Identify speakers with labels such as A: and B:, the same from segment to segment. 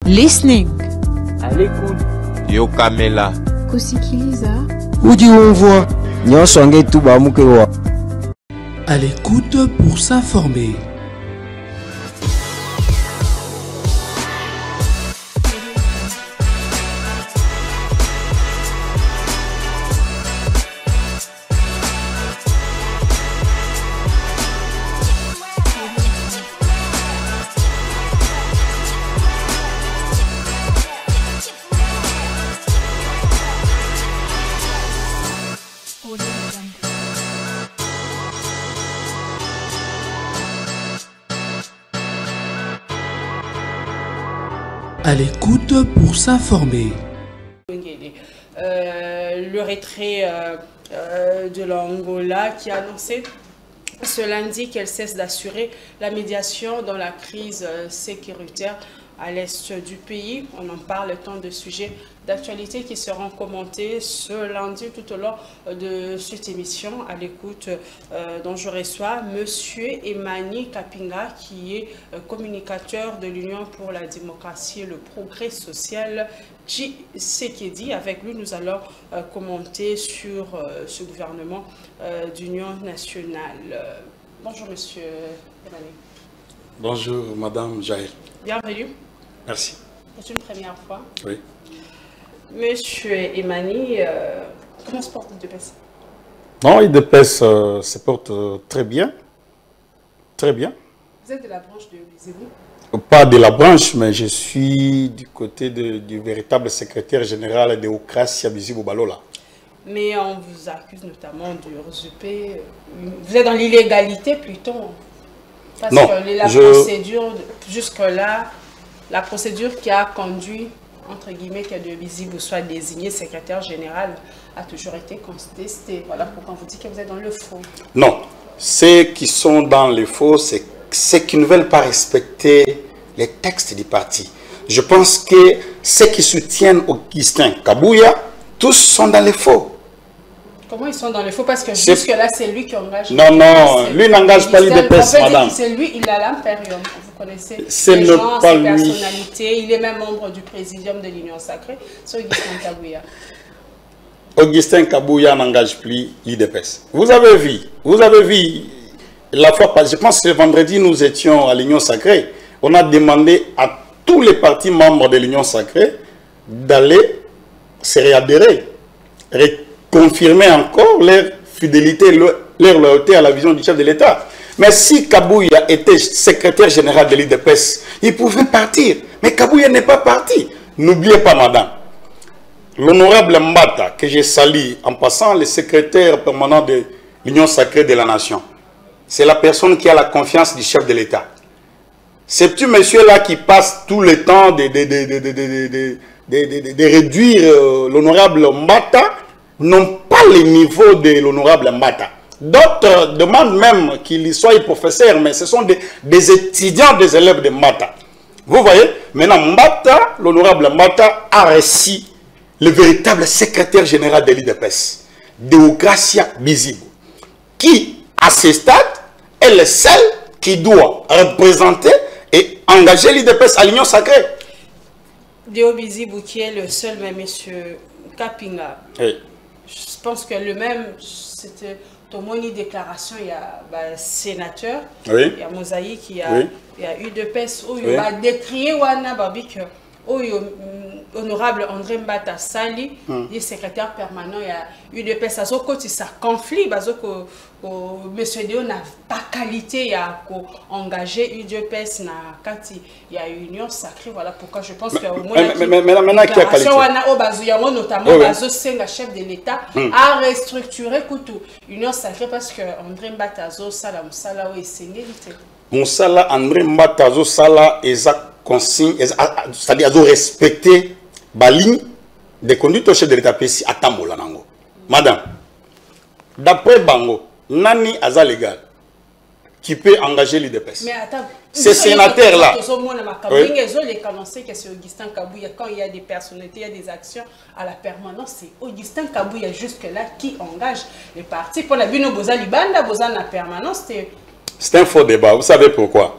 A: Listening.
B: À l'écoute. Yo Kamela.
C: Kusikiliza.
D: Udi onvoa. Nyonsonge tuba mukewa.
E: À l'écoute pour s'informer. À l'écoute pour s'informer.
F: Le retrait de l'Angola qui a annoncé ce lundi qu'elle cesse d'assurer la médiation dans la crise sécuritaire à l'est du pays. On en parle tant de sujets d'actualité qui seront commentés ce lundi tout au long de cette émission. À l'écoute dont je reçois Monsieur Emani Kapinga, qui est communicateur de l'Union pour la démocratie et le progrès social, Tshisekedi. Avec lui, nous allons commenter sur ce gouvernement d'union nationale. Bonjour Monsieur Emani.
G: Bonjour Madame Jaël.
F: Bienvenue.
G: Merci.
F: C'est une première fois.
G: Oui.
F: Monsieur Emani, comment se porte l'IDPS?
G: Non, l'IDPS se porte très bien. Très bien.
F: Vous êtes de la branche de Bizibou?
G: Pas de la branche, mais je suis du côté du véritable secrétaire général de Okrasia Bizibou Balola. Mais
F: on vous accuse notamment de usurper. Vous êtes dans l'illégalité plutôt. Parce
G: non,
F: que la procédure, jusque-là, la procédure qui a conduit, entre guillemets, que de Bizibou soit désigné secrétaire général a toujours été contestée. Voilà pourquoi on vous dit que vous êtes dans le faux.
G: Non, ceux qui sont dans le faux, c'est ceux qui ne veulent pas respecter les textes du parti. Je pense que ceux qui soutiennent Augustin Kabouya, tous sont dans le faux.
F: Comment ils sont dans le faux? Parce que jusque-là, c'est lui qui engage.
G: Non, non, lui n'engage pas l'IDPS, madame.
F: C'est lui, il a l'impérium. Vous connaissez
G: les gens, ses
F: personnalités. Il est même membre du présidium de l'Union Sacrée. C'est Augustin Kabouya.
G: Augustin Kabouya n'engage plus l'IDPS. Vous avez vu, la fois passée, je pense que vendredi, nous étions à l'Union Sacrée. On a demandé à tous les partis membres de l'Union Sacrée d'aller se réadhérer, confirmer encore leur fidélité, leur loyauté à la vision du chef de l'État. Mais si Kabouya était secrétaire général de l'IDPS, il pouvait partir. Mais Kabouya n'est pas parti. N'oubliez pas, madame, l'honorable Mbata, que j'ai sali en passant, le secrétaire permanent de l'Union Sacrée de la Nation, c'est la personne qui a la confiance du chef de l'État. Ce petit monsieur-là qui passe tout le temps de réduire l'honorable Mbata, n'ont pas le niveau de l'honorable Mbata. D'autres demandent même qu'il soit professeur, mais ce sont des étudiants, des élèves de Mbata. Vous voyez, maintenant Mbata, l'honorable Mbata, a reçu le véritable secrétaire général de l'IDPS, Deogracia Bizibou, qui, à ce stade, est le seul qui doit représenter et engager l'IDPS à l'Union Sacrée.
F: Deo Bizibou, qui est le seul, mais monsieur Kapinga.
G: Oui.
F: Je pense que le même, c'était une déclaration, il y a sénateur,
G: oui.
F: Il y a Mosaïque, il y a UDPS, où il a décrié Wana Babik, où honorable André Mbata Sali, le secrétaire permanent, il y a UDPS, à côté ça conflit, parce que monsieur Deo n'a pas qualité, il y a engagé UDPS, il y a Union Sacrée, voilà pourquoi je pense que
G: mais maintenant qui a qualité?
F: Notamment, le chef de l'État a restructuré Union Sacrée parce que André Mbata Sala Moussala ou Essengélité.
G: Moussala André Mbata Sala exact consigne, c'est-à-dire respecter la ligne de conduite au chef de l'État à Tambola Nango. Madame, d'après Bango, Nani Aza légal qui peut engager l'IDPS.
F: Mais attends,
G: ces sénateurs-là.
F: Oui. Que c'est Augustin Kabouya, quand il y a des personnalités, il y a des actions à la permanence, c'est Augustin Kabouya jusque-là qui engage les partis. Pour la Bino Boza Libanda, Boza la permanence,
G: c'est un faux débat. Vous savez pourquoi?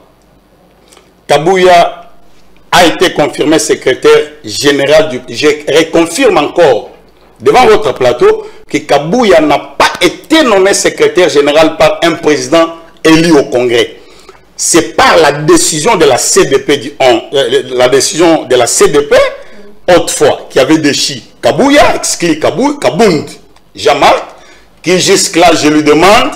G: Kabouya a été confirmé secrétaire général du... Je reconfirme encore devant votre plateau que Kabouya n'a pas été nommé secrétaire général par un président élu au Congrès. C'est par la décision de la CDP, la décision de la CDP, autrefois, qui avait déchi Kabouya, exclu Kabound Jean-Marc, qui jusque-là, je lui demande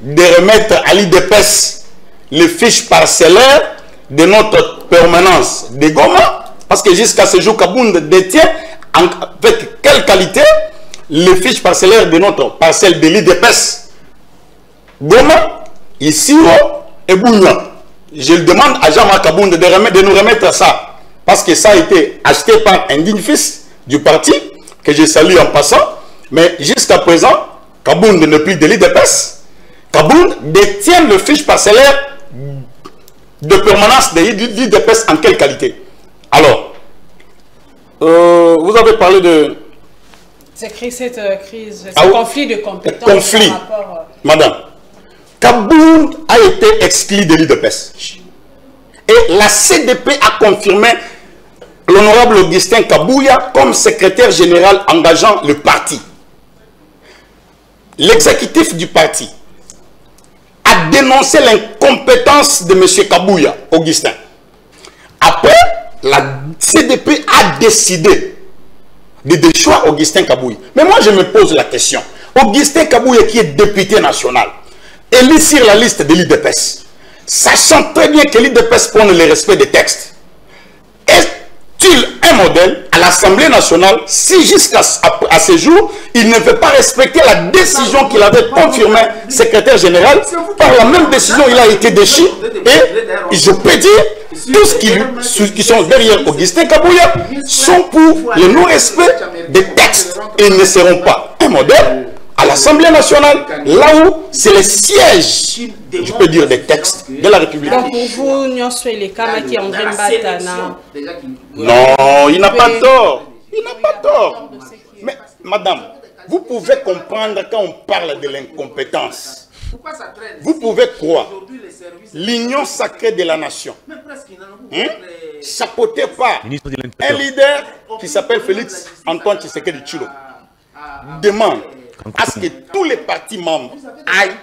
G: de remettre à l'IDPS les fiches parcellaires de notre permanence de Goma, parce que jusqu'à ce jour, Kabound détient avec quelle qualité les fiches parcellaires de notre parcelle de l'IDPS Goma, ici et Bounia. Je le demande à Jean-Marc Kabound de nous remettre ça, parce que ça a été acheté par un digne fils du parti, que je salue en passant, mais jusqu'à présent, Kabound n'est plus de l'IDPS. Kabound détient le fiche parcellaire de permanence de l'IDPS en quelle qualité? Alors, vous avez parlé de...
F: C'est cette crise, ce conflit de compétences.
G: Conflit.
F: Par rapport,
G: Madame, Kabound a été exclu de l'IDPS. Et la CDP a confirmé l'honorable Augustin Kabouya comme secrétaire général engageant le parti. L'exécutif du parti a dénoncé l'incompétence de M. Kabouya, Augustin. Après, la CDP a décidé de déchoir Augustin Kabouya. Mais moi, je me pose la question. Augustin Kabouya, qui est député national, élu sur la liste de l'IDPS, sachant très bien que l'IDPS prend le respect des textes, est-il un modèle à l'Assemblée nationale si jusqu'à ce jour, il ne veut pas respecter la décision qu'il avait confirmée secrétaire général? Par la même décision, il a été déchu. Et je peux dire, tous qui sont derrière Augustin Kabouya sont pour le non-respect des textes. Et ils ne seront pas un modèle à l'Assemblée nationale, là où c'est le siège, je peux dire, des textes de la République.
F: Donc pour vous,
G: non, il n'a pas tort. Il n'a pas tort. Mais, madame, vous pouvez comprendre quand on parle de l'incompétence. Vous pouvez croire l'union sacrée de la nation, chapeautée par un leader qui s'appelle Félix Antoine Tshisekedi Tshilombo, demande à ce que tous les partis membres aillent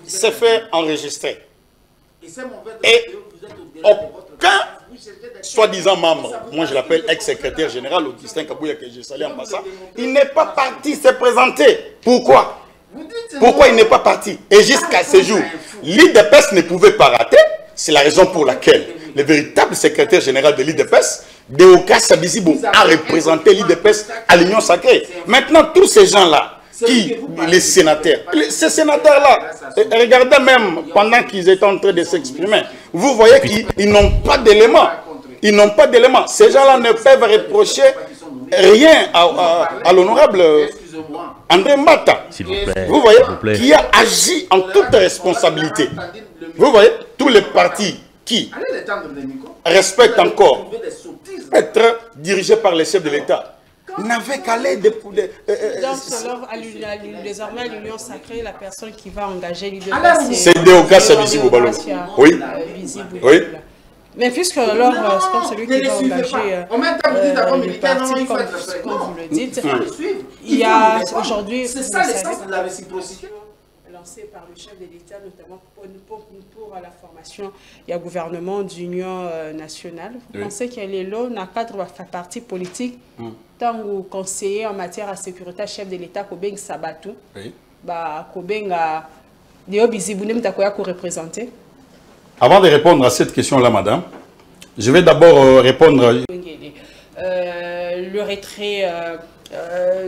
G: se faire enregistrer. Et aucun soi-disant membre, moi je l'appelle ex-secrétaire général Augustin Kabouya, que je salue en passant, il n'est pas parti se présenter. Pourquoi? Pourquoi il n'est pas parti? Et jusqu'à ce jour, l'IDPS ne pouvait pas rater. C'est la raison pour laquelle le véritable secrétaire général de l'IDPS, Deoka Sabizibou, a représenté l'IDPS à l'Union sacrée. Maintenant, tous ces gens-là, les sénateurs, ces sénateurs-là, regardez même pendant qu'ils étaient en train de s'exprimer, vous voyez qu'ils n'ont pas d'éléments. Ils n'ont pas d'éléments. Ces gens-là ne peuvent reprocher rien à l'honorable André Mbata. Vous voyez, qui a agi en toute responsabilité. Vous voyez, tous les partis qui respectent encore être dirigés par les chefs de l'État n'avaient qu'à aller
F: donc, alors, désormais, à l'Union sacrée, la personne qui va engager l'idée,
G: c'est Deoka Sabizibou Balo. Oui. Oui.
F: Mais puisque alors, c'est comme celui qui va engager le parti, comme vous le dites, il y a aujourd'hui, c'est ça l'essence de la réciprocité lancée par le chef de l'État, notamment pour la formation, il y a le gouvernement d'union nationale. Vous pensez qu'il y a là, dans le cadre de la partie politique, tant que conseiller en matière de sécurité, chef de l'État, Kobeng Sabatou, Kobeng a des Bizibounem Takoya qu'on représentait.
G: Avant de répondre à cette question-là, madame, je vais d'abord répondre...
F: le retrait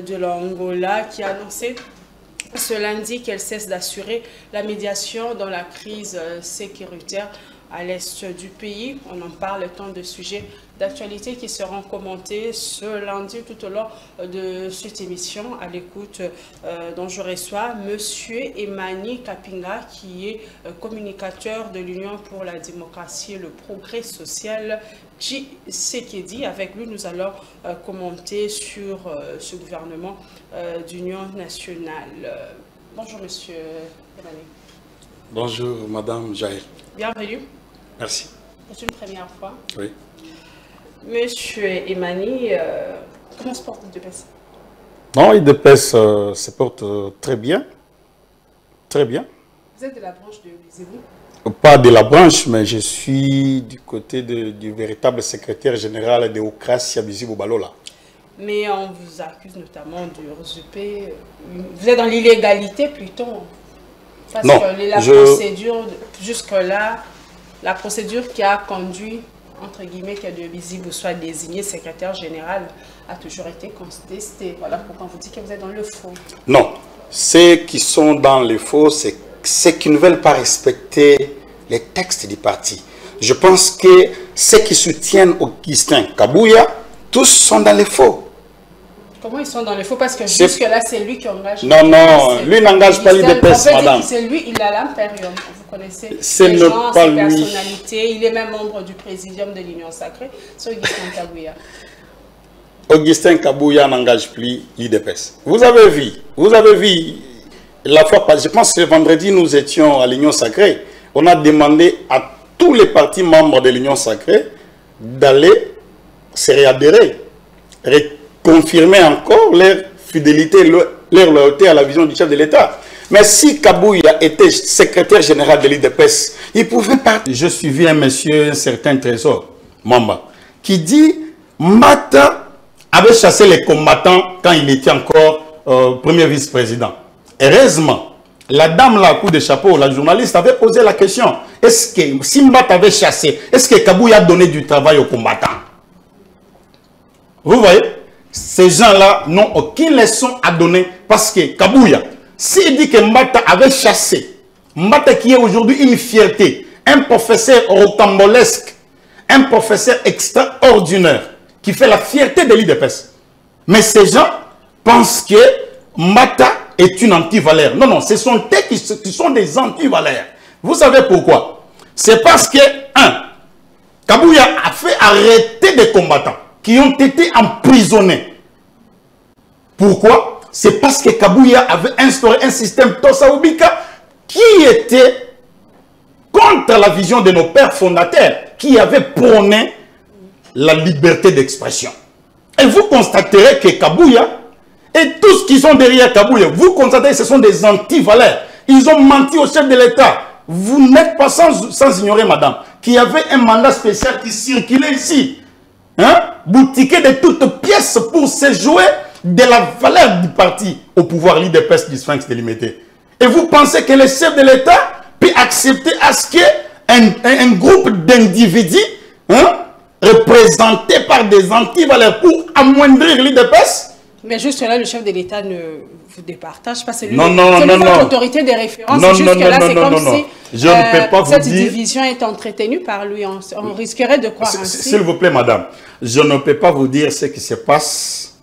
F: de l'Angola qui a annoncé ce lundi qu'elle cesse d'assurer la médiation dans la crise sécuritaire à l'est du pays. On en parle tant de sujets d'actualité qui seront commentés ce lundi tout au long de cette émission. À l'écoute dont je reçois M. Emani Kapinga, qui est communicateur de l'Union pour la démocratie et le progrès social, Tshisekedi. Avec lui, nous allons commenter sur ce gouvernement d'union nationale. Bonjour, M. Emani.
G: Bonjour, Madame Jaël.
F: Bienvenue.
G: Merci.
F: C'est une première fois.
G: Oui.
F: Monsieur Emani, comment se porte l'IDPS?
G: Non, l'IDPS se porte très bien. Très bien.
F: Vous êtes de la branche de Bizibou?
G: Pas de la branche, mais je suis du côté du véritable secrétaire général de Okrasia Bizibou Balola.
F: Mais on vous accuse notamment de usurper. Vous êtes dans l'illégalité plutôt. Parce
G: non,
F: que la procédure, jusque-là, la procédure qui a conduit, entre guillemets, que de Bizibou soit désigné secrétaire général a toujours été contestée. Voilà pourquoi on vous dit que vous êtes dans le faux.
G: Non, ceux qui sont dans le faux, c'est ceux qui ne veulent pas respecter les textes du parti. Je pense que ceux qui soutiennent Augustin Kabouya, tous sont dans le faux.
F: Comment ils sont dans le faux? Parce que jusque-là, c'est lui qui engage.
G: Non, non, lui n'engage pas l'IDPS, madame.
F: C'est lui, il a l'impérium. Vous connaissez
G: ses
F: personnalités. Il est même membre du présidium de l'Union Sacrée. C'est Augustin Kabouya.
G: Augustin Kabouya n'engage plus l'IDPS. Vous avez vu, la fois passée, je pense que vendredi, nous étions à l'Union Sacrée. On a demandé à tous les partis membres de l'Union Sacrée d'aller se réadhérer, confirmer encore leur fidélité, leur loyauté à la vision du chef de l'État. Mais si Kabouya était secrétaire général de l'IDPS, il pouvait pas. Je suivis un monsieur, un certain Trésor Mamba, qui dit Mata avait chassé les combattants quand il était encore premier vice-président. Heureusement, la dame là, à coup de chapeau, la journaliste avait posé la question, est-ce que si Mata avait chassé, est-ce que Kabouya a donné du travail aux combattants? Vous voyez, ces gens-là n'ont aucune leçon à donner parce que Kabouya, s'il dit que Mbata avait chassé, Mbata qui est aujourd'hui une fierté, un professeur rocambolesque, un professeur extraordinaire, qui fait la fierté de l'IDPS. Mais ces gens pensent que Mbata est une anti-valeur. Non, non, ce sont eux qui sont des anti-valeurs. Vous savez pourquoi? C'est parce que, Kabouya a fait arrêter des combattants qui ont été emprisonnés. Pourquoi? C'est parce que Kabouya avait instauré un système Tosaoubika qui était contre la vision de nos pères fondateurs, qui avait prôné la liberté d'expression. Et vous constaterez que Kabouya et tous ceux qui sont derrière Kabouya, vous constatez que ce sont des anti-valeurs. Ils ont menti au chef de l'État. Vous n'êtes pas sans ignorer, madame, qu'il y avait un mandat spécial qui circulait ici. Boutiqué de toutes pièces pour se jouer de la valeur du parti au pouvoir l'IDPS du Sphinx délimité. Et vous pensez que le chef de l'État peut accepter à ce qu'un groupe d'individus représentés par des anti-valeurs pour amoindrir l'IDPS?
F: Mais juste là, le chef de l'État ne vous départage pas. C'est lui,
G: non,
F: votre autorité de référence. Jusque-là, c'est comme si
G: je ne peux pas
F: cette
G: vous dire...
F: division est entretenue par lui. On risquerait de croire ainsi.
G: S'il vous plaît, madame, je ne peux pas vous dire ce qui se passe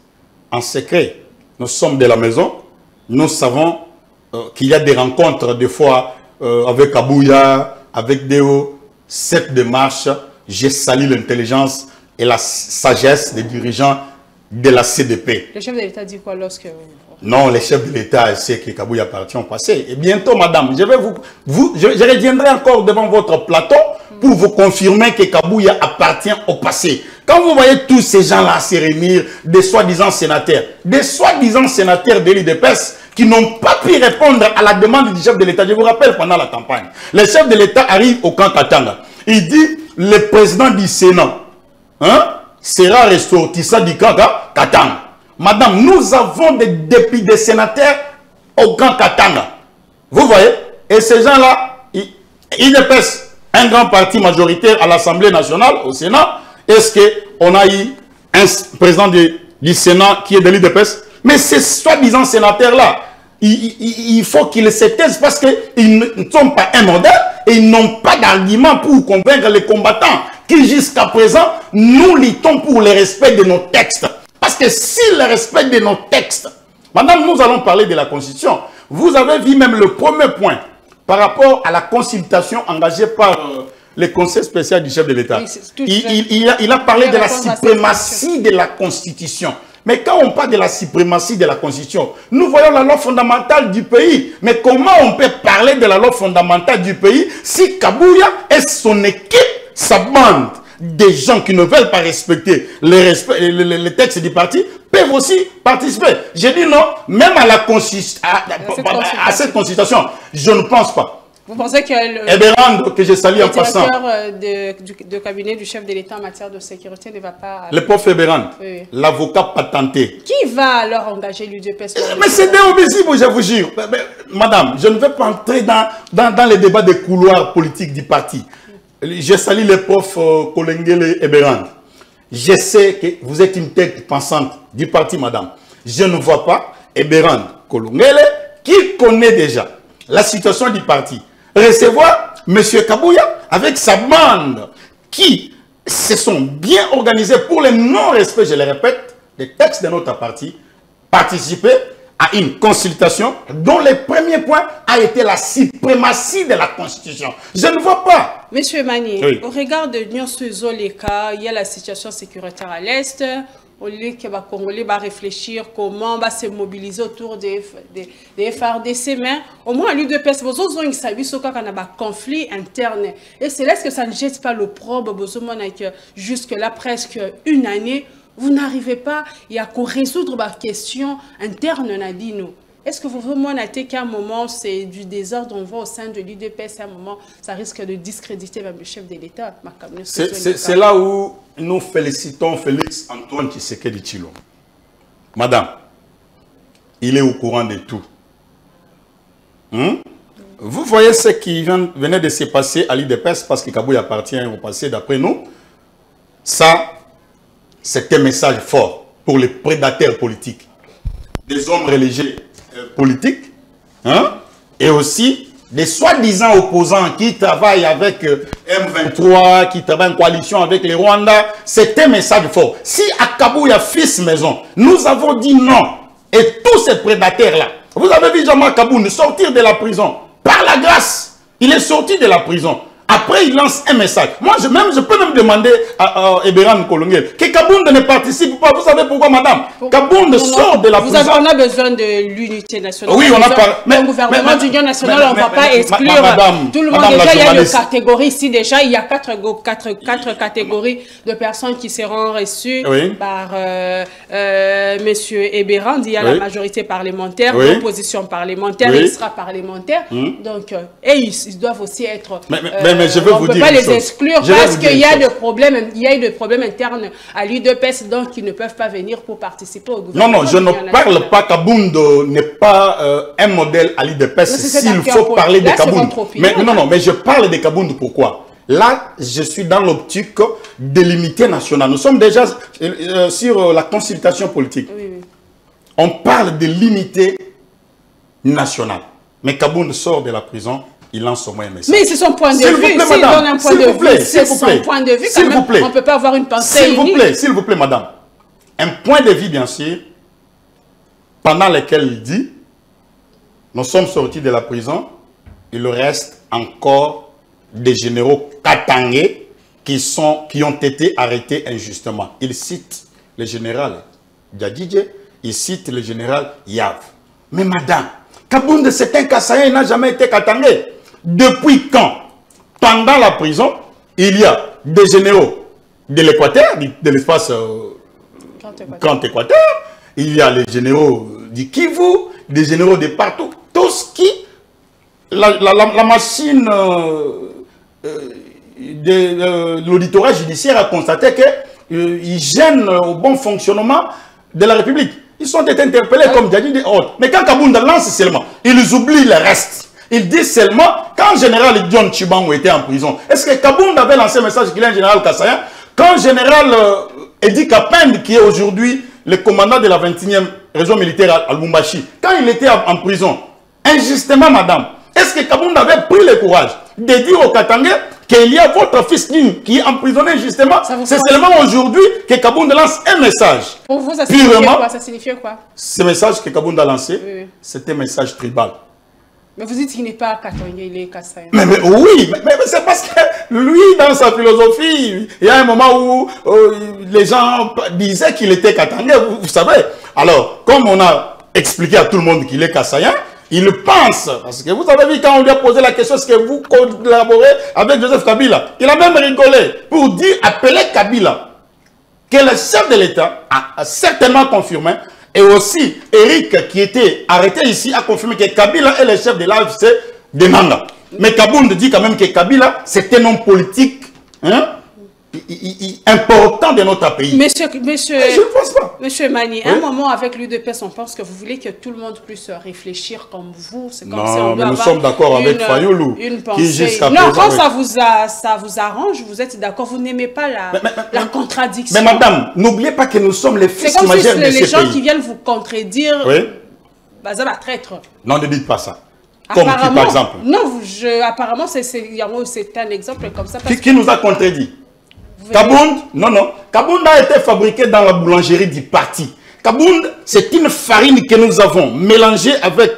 G: en secret. Nous sommes de la maison. Nous savons qu'il y a des rencontres, des fois, avec Kabouya, avec Déo. Cette démarche, j'ai sali l'intelligence et la sagesse des dirigeants de la CDP.
F: Le chef de l'État dit quoi lorsque...
G: Non, le chef de l'État sait que Kabouya appartient au passé. Et bientôt, madame, je reviendrai encore devant votre plateau pour vous confirmer que Kabouya appartient au passé. Quand vous voyez tous ces gens-là se réunir, des soi-disant sénateurs de l'IDPS qui n'ont pas pu répondre à la demande du chef de l'État. Je vous rappelle, pendant la campagne, le chef de l'État arrive au camp Katanga. Il dit, le président du Sénat, sera ressortissant du camp Katanga. Madame, nous avons des sénateurs au camp Katanga. Vous voyez? Et ces gens-là, ils dépassent un grand parti majoritaire à l'Assemblée nationale, au Sénat. Est-ce qu'on a eu un président du Sénat qui est de l'IDPS? Mais ces soi-disant sénateurs-là, il faut qu'ils se taisent parce qu'ils ne sont pas un modèle et ils n'ont pas d'argument pour convaincre les combattants qui jusqu'à présent, nous luttons pour le respect de nos textes. Parce que si le respect de nos textes, madame, nous allons parler de la Constitution. Vous avez vu même le premier point par rapport à la consultation engagée par le Conseil spécial du chef de l'État. Oui, il a parlé de la suprématie de la Constitution. Mais quand on parle de la suprématie de la Constitution, nous voyons la loi fondamentale du pays. Mais comment on peut parler de la loi fondamentale du pays si Kabouya et son équipe sa bande, des gens qui ne veulent pas respecter les textes du parti, peuvent aussi participer. J'ai dit non, même à cette consultation, je ne pense pas.
F: Vous pensez que
G: Eberand, que je salue en passant,
F: le directeur de cabinet du chef de l'État en matière de sécurité ne va pas...
G: Le pauvre Eberand,
F: oui.
G: L'avocat patenté.
F: Qui va alors engager l'UDPS?
G: Mais c'est déobligible, je vous jure. Madame, je ne veux pas entrer dans les débats des couloirs politiques du parti. Je salue le prof Kolengele Eberand. Je sais que vous êtes une tête pensante du parti, madame. Je ne vois pas Eberand Kolengele, qui connaît déjà la situation du parti, recevoir M. Kabouya avec sa bande qui se sont bien organisés pour le non-respect, je le répète, des textes de notre parti, participer à une consultation dont le premier point a été la suprématie de la Constitution. Je ne vois pas.
F: Monsieur Mani,
G: oui.
F: Au regard de Nyonso-Zoleka, il y a la situation sécuritaire à l'Est. Au lieu que les Congolais va réfléchir comment on va se mobiliser autour des FRDC, mais au moins à l'UDPS, vous avez un conflit interne. Et c'est là que ça ne jette pas l'opprobre, jusque-là, presque une année, vous n'arrivez pas à résoudre la question interne, Nadino. Est-ce que vous vous montrez qu'à un moment, c'est du désordre, on voit au sein de l'UDPS, à un moment, ça risque de discréditer même le chef de l'État?
G: C'est là où nous félicitons Félix Antoine Tshisekedi Tshilombo. Madame, il est au courant de tout. Vous voyez ce qui venait de se passer à l'UDPS parce que Kabouya appartient au passé d'après nous. Ça, c'est un message fort pour les prédateurs politiques. Des hommes religieux politiques, et aussi des soi-disant opposants qui travaillent avec M23, qui travaillent en coalition avec les Rwandais. C'est un message fort. Si à Kabouya, fils maison, nous avons dit non, et tous ces prédateurs-là, vous avez vu Jean-Marc Kabound sortir de la prison, par la grâce, il est sorti de la prison. Après, il lance un message. Moi, je peux même demander à Eberand Kolongel que Kabound ne participe pas. Vous savez pourquoi, madame? Kabound sort de la prison.
F: On a besoin de l'unité nationale.
G: Oui, on a parlé.
F: Mais le gouvernement d'union nationale, on ne va pas exclure tout le monde. Déjà, il y a une catégorie ici. Déjà, il y a quatre catégories de personnes qui seront reçues par M. Eberand. Il y a la majorité parlementaire, l'opposition parlementaire, extra-parlementaire. Donc, et ils doivent aussi être...
G: Mais je veux
F: on ne peut pas les exclure parce qu'il y a des problèmes internes à l'UDPS, donc ils ne peuvent pas venir pour participer au gouvernement.
G: Non, je ne parle pas Kabound n'est pas un modèle à l'UDPS s'il faut parler de Kabound. Mais je parle de Kabound pourquoi? Là, je suis dans l'optique de l'unité nationale. Nous sommes déjà sur la consultation politique. On parle de l'unité nationale. Mais Kabound sort de la prison. Il lance au moins un message.
F: Mais c'est son point de vue. S'il donne un point de vue, c'est son point de vue. Quand même, on ne peut pas avoir une pensée unique.
G: S'il vous plaît, madame. Un point de vue, bien sûr, pendant lequel il dit, nous sommes sortis de la prison, il reste encore des généraux katangais qui ont été arrêtés injustement. Il cite le général Djadidje, il cite le général Yav. Mais madame, Kabound, c'est un Kassaïen, il n'a jamais été katangais. Depuis quand, pendant la prison, il y a des généraux de l'Équateur, de l'espace Grand Équateur, il y a les généraux du Kivu, des généraux de partout, tous qui, la machine de l'auditorat judiciaire a constaté qu'ils gênent au bon fonctionnement de la République. Ils sont été interpellés comme Djadji et autres. Mais quand Kabound lance seulement, ils oublient le reste. Ils disent seulement, quand le général John Chibango était en prison, est-ce que Kabound avait lancé un message qu'il est un général Kassaïen? Quand le général Edi Kapend, qui est aujourd'hui le commandant de la 21e région militaire à Lubumbashi, quand il était en prison, injustement, madame, est-ce que Kabound avait pris le courage de dire aux Katangais qu'il y a votre fils qui est emprisonné injustement? C'est seulement aujourd'hui que Kabound lance un message.
F: Pour vous, ça signifie quoi? Ça signifie quoi?
G: Ce message que Kabound a lancé, c'est un message tribal.
F: Mais vous dites qu'il n'est pas Katangais, il est Kassaïen.
G: Mais oui, mais c'est parce que lui, dans sa philosophie, il y a un moment où les gens disaient qu'il était Katangais, vous savez. Alors, comme on a expliqué à tout le monde qu'il est Kassaïen, Il pense, parce que vous avez vu quand on lui a posé la question, est-ce que vous collaborez avec Joseph Kabila? Il a même rigolé pour dire, appeler Kabila, que le chef de l'État a certainement confirmé, et aussi Eric qui était arrêté ici a confirmé que Kabila est le chef de l'AFC de Nanga. Mais Kabound dit quand même que Kabila, c'est un homme politique, hein, important de notre pays.
F: Monsieur,
G: je ne pense pas.
F: Monsieur Mani, oui? Un moment avec l'UDPS, on pense que vous voulez que tout le monde puisse réfléchir comme vous. C'est comme
G: non, mais nous sommes d'accord avec Fayoulou.
F: Non, quand ça vous arrange, vous êtes d'accord, vous n'aimez pas la contradiction.
G: Mais madame, n'oubliez pas que nous sommes les fils majeurs de ce pays.
F: C'est comme si les gens qui viennent vous contredire,
G: oui?
F: Bah, ça va traître.
G: Non, ne dites pas ça. Comme qui, par exemple?
F: Non, apparemment, c'est un exemple comme ça.
G: Qui nous a contredit? Kabound, non. Kabound a été fabriqué dans la boulangerie du parti. Kabound, c'est une farine que nous avons mélangée avec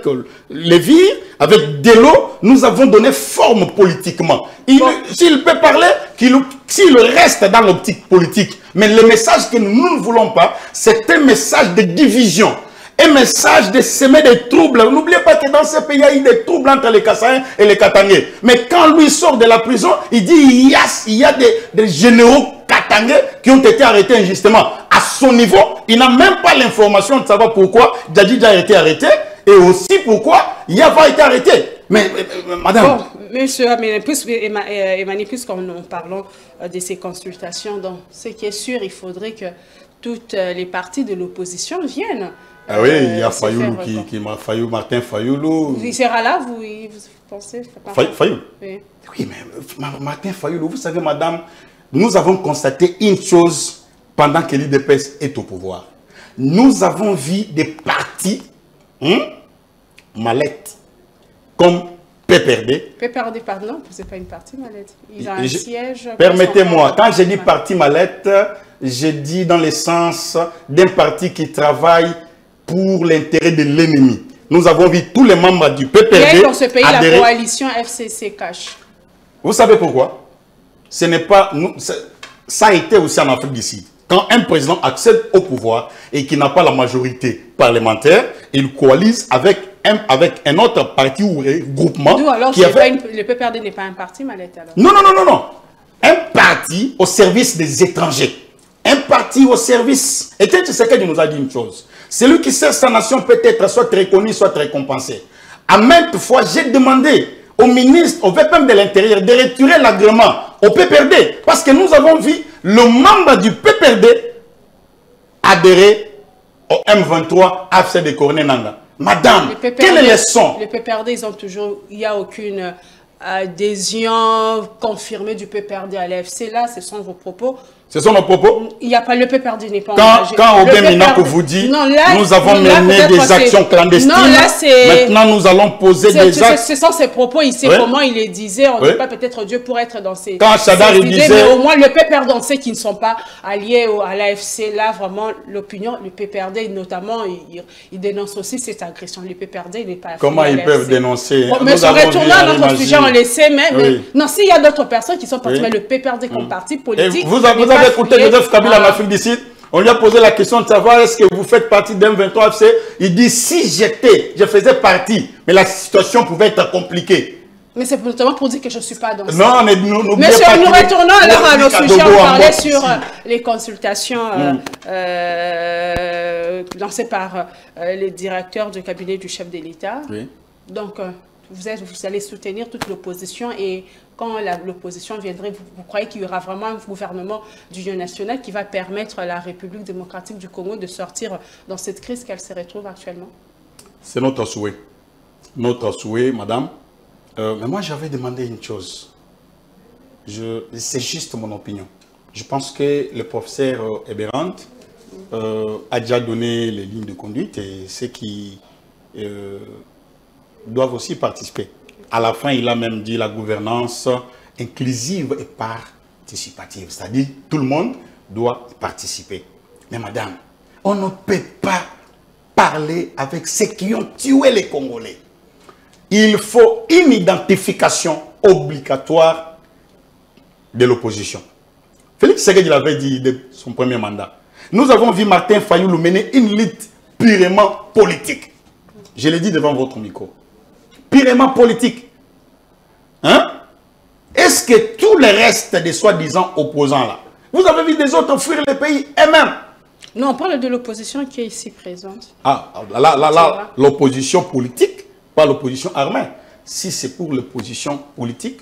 G: levure, avec de l'eau. Nous avons donné forme politiquement. S'il peut parler, s'il reste dans l'optique politique. Mais le message que nous ne voulons pas, c'est un message de division. Un message de semer des troubles. N'oubliez pas que dans ce pays, il y a eu des troubles entre les Kassaïens et les Katangais. Mais quand lui sort de la prison, il dit il y a des généraux Katangais qui ont été arrêtés injustement. À son niveau, il n'a même pas l'information de savoir pourquoi Djadidja a été arrêté et aussi pourquoi Yava a été arrêté. Mais madame...
F: Bon, monsieur Emmanuel, puisqu'en parlons de ces consultations, donc, ce qui est sûr, il faudrait que toutes les parties de l'opposition viennent.
G: Ah oui, il y a Fayoulou Martin Fayoulou.
F: Il sera là, vous pensez?
G: Fayoulou? Oui. Oui, mais Martin Fayoulou, vous savez, madame, nous avons constaté une chose pendant que l'UDPS est au pouvoir. Nous avons vu des partis, mallettes, comme PPRD.
F: PPRD, pardon, c'est pas une partie mallette. Ils ont un siège.
G: Permettez-moi, quand j'ai dit parti mallette, j'ai dit dans le sens d'un parti qui travaille pour l'intérêt de l'ennemi. Nous avons vu tous les membres du PPRD.
F: Il y a dans ce pays la coalition FCC cache.
G: Vous savez pourquoi? Ce n'est pas... ça a été aussi en Afrique du Sud. Quand un président accède au pouvoir et qui n'a pas la majorité parlementaire, il coalise avec un autre parti ou groupement.
F: Nous, alors, le PPRD n'est pas un parti, Mallette, alors?
G: Non. Un parti au service des étrangers. Un parti au service... Et tu sais qu'il nous a dit une chose. Celui qui sert sa nation peut être soit reconnu, soit récompensé. À maintes fois, j'ai demandé au ministre, au VPM de l'Intérieur, de retirer l'agrément au PPRD. Parce que nous avons vu le membre du PPRD adhérer au M23 AFC de Corné Nanga. Madame, quelle est la leçon?
F: Les PPRD, ils ont toujours... Il n'y a aucune adhésion confirmée du PPRD à l'AFC. Là, ce sont vos propos.
G: Ce sont nos propos.
F: Il n'y a pas le PPRD n'est pas engagé.
G: Quand Aubin Minakou vous dit, nous avons mené des actions clandestines. Non, là, maintenant, nous allons poser des actes.
F: Ce sont ses propos. Il sait comment il les disait. On ne dit pas peut-être Dieu pour être dans ces.
G: Quand Chadar disait.
F: Mais au moins, le PPRD, on sait qu'ils ne sont pas alliés à l'AFC. Là, vraiment, l'opinion, le PPRD, notamment, il dénonce aussi cette agression. Le PPRD n'est pas.
G: Comment ils peuvent dénoncer?
F: Mais sur retournant à notre sujet, on le sait. Mais non, s'il y a d'autres personnes qui sont parties, mais le PPRD comme parti politique.
G: Vous avez écouté Joseph Kabila en Afrique du Sud, on lui a posé la question de savoir est-ce que vous faites partie d'un 23 FC. Il dit si je faisais partie, mais la situation pouvait être compliquée.
F: Mais c'est notamment pour dire que je ne suis pas dans ça.
G: Non, nous
F: retournons alors à nos sujets. On parlait sur les consultations lancées par les directeurs du cabinet du chef de l'État. Oui. Donc, vous allez soutenir toute l'opposition et quand l'opposition viendrait, vous croyez qu'il y aura vraiment un gouvernement d'union nationale qui va permettre à la République démocratique du Congo de sortir dans cette crise qu'elle se retrouve actuellement?
G: C'est notre souhait. Notre souhait, madame. Mais moi, j'avais demandé une chose. C'est juste mon opinion. Je pense que le professeur Eberhard a déjà donné les lignes de conduite et ceux qui doivent aussi participer. À la fin, il a même dit la gouvernance inclusive et participative. C'est-à-dire, tout le monde doit participer. Mais madame, on ne peut pas parler avec ceux qui ont tué les Congolais. Il faut une identification obligatoire de l'opposition. Félix Tshisekedi l'avait dit de son premier mandat. Nous avons vu Martin Fayoulou mener une lutte purement politique. Je l'ai dit devant votre micro. purement politique. Hein? Est-ce que tout le reste des soi-disant opposants là, vous avez vu des autres fuir le pays eux-mêmes?
F: Non, on parle de l'opposition qui est ici présente.
G: Ah, là, l'opposition politique, pas l'opposition armée. Si c'est pour l'opposition politique,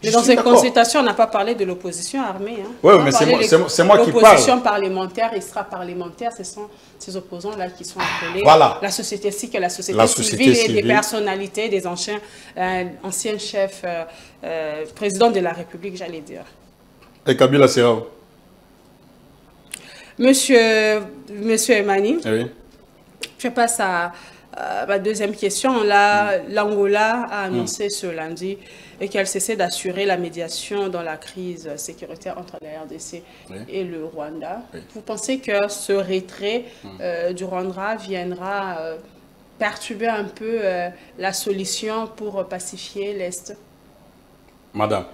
F: mais dans cette consultation, on n'a pas parlé de l'opposition armée. Hein.
G: Oui, mais c'est moi qui parle.
F: L'opposition parlementaire, extra-parlementaire, ce sont ces opposants-là qui sont appelés.
G: Voilà.
F: La société civile, la société civile et des personnalités, des anciens chefs, présidents de la République, j'allais dire.
G: Et Kabila Serrao.
F: Monsieur Emani,
G: oui.
F: Je passe à ma deuxième question. L'Angola a annoncé ce lundi qu'elle cessait d'assurer la médiation dans la crise sécuritaire entre la RDC et le Rwanda. Oui. Vous pensez que ce retrait du Rwanda viendra perturber un peu la solution pour pacifier l'Est?
G: Madame,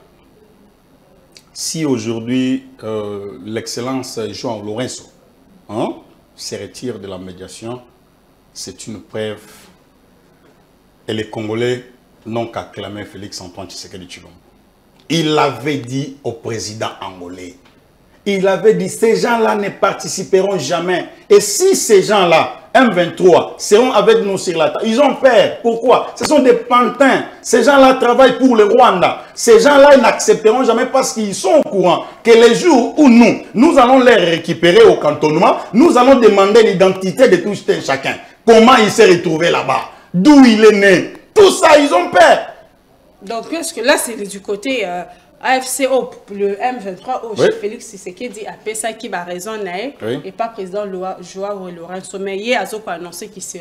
G: si aujourd'hui l'excellence João Lourenço se retire de la médiation, c'est une preuve. Et les Congolais n'ont qu'à clamer Félix-Antoine Tshisekedi Tshilombo. Il l'avait dit au président angolais. Il avait dit, ces gens-là ne participeront jamais. Et si ces gens-là, M23, seront avec nous sur la table, ils ont peur. Pourquoi? Ce sont des pantins. Ces gens-là travaillent pour le Rwanda. Ces gens-là, ils n'accepteront jamais parce qu'ils sont au courant que les jours où nous allons les récupérer au cantonnement, nous allons demander l'identité de tout un chacun. Comment il s'est retrouvé là-bas? D'où il est né? Tout ça, ils ont peur. Donc,
F: est-ce que là, c'est du côté AFCO, le M23, où Félix Tshisekedi a fait ça qui va raison, et pas président João Lourenço. Mais hier, il a annoncé qu'il se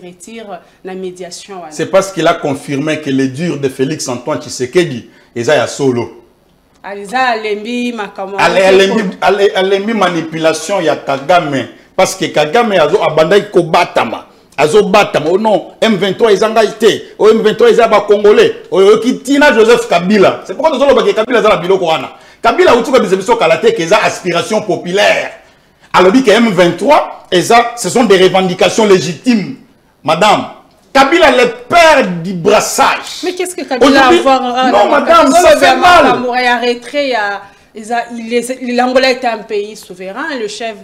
F: retire la médiation.
G: C'est parce qu'il a confirmé que les durs de Félix-Antoine Tshisekedi, ils ont solo.
F: Alembi
G: manipulation, il y a Kagame. Parce que Kagame a abandonné Kobatama. Oh non, M23 ils engagent, M23 ils sont congolais, Kitina Joseph Kabila. C'est pourquoi nous avons dit que Kabila est dans la biloko wana. Kabila a dit que c'est aspiration populaire. Alors dit que M23, ce sont des revendications légitimes. Madame, Kabila est le père du brassage.
F: Mais qu'est-ce que Kabila a à voir?
G: Non madame, ça fait mal.
F: L'Angola est un pays souverain, le chef